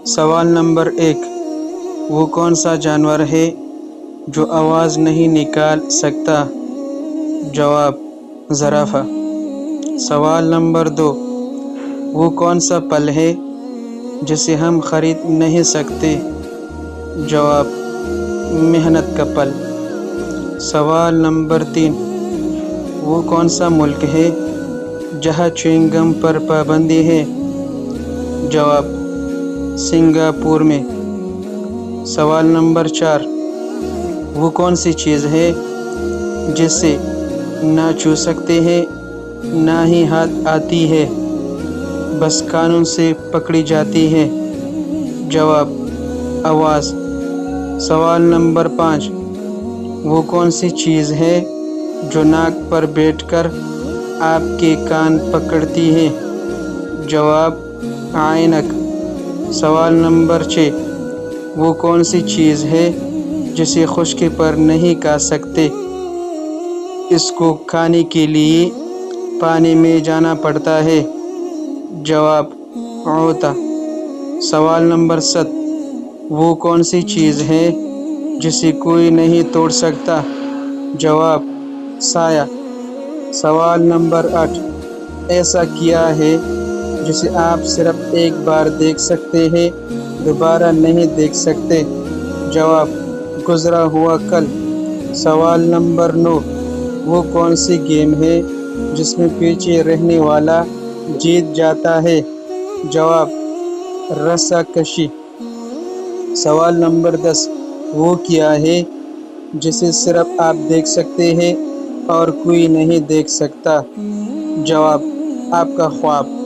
سوال نمبر 1، وہ کون سا جانور ہے جو آواز نہیں نکال سکتا؟ جواب: زرافہ۔ سوال نمبر 2، وہ کون سا پھل ہے جسے ہم خرید نہیں سکتے؟ جواب: محنت کا پھل۔ سوال نمبر 3، وہ کون سا ملک ہے جہاں چیونگ گم پر پابندی ہے؟ جواب: سنگاپور میں۔ سوال نمبر 4، وہ کون سی چیز ہے جسے نہ چھو سکتے ہیں نہ ہی ہاتھ آتی ہے، بس قانون سے پکڑی جاتی ہے؟ جواب: آواز۔ سوال نمبر 5، وہ کون سی چیز ہے جو ناک پر بیٹھ کر آپ کے کان پکڑتی ہے؟ جواب: عینک۔ سوال نمبر 6، وہ کون سی چیز ہے جسے خشکی پر نہیں کھا سکتے؟ اس کو کھانے کے لیے پانی میں جانا پڑتا ہے؟ جواب: غوطہ۔ سوال نمبر 7، وہ کون سی چیز ہے جسے کوئی نہیں توڑ سکتا؟ جواب: سایہ۔ سوال نمبر 8، ایسا کیا ہے جسے آپ صرف ایک بار دیکھ سکتے ہیں، دوبارہ نہیں دیکھ سکتے؟ جواب: گزرا ہوا کل۔ سوال نمبر 9، وہ کون سی گیم ہے جس میں پیچھے رہنے والا جیت جاتا ہے؟ جواب: رسا کشی۔ سوال نمبر 10، وہ کیا ہے جسے صرف آپ دیکھ سکتے ہیں اور کوئی نہیں دیکھ سکتا؟ جواب: آپ کا خواب۔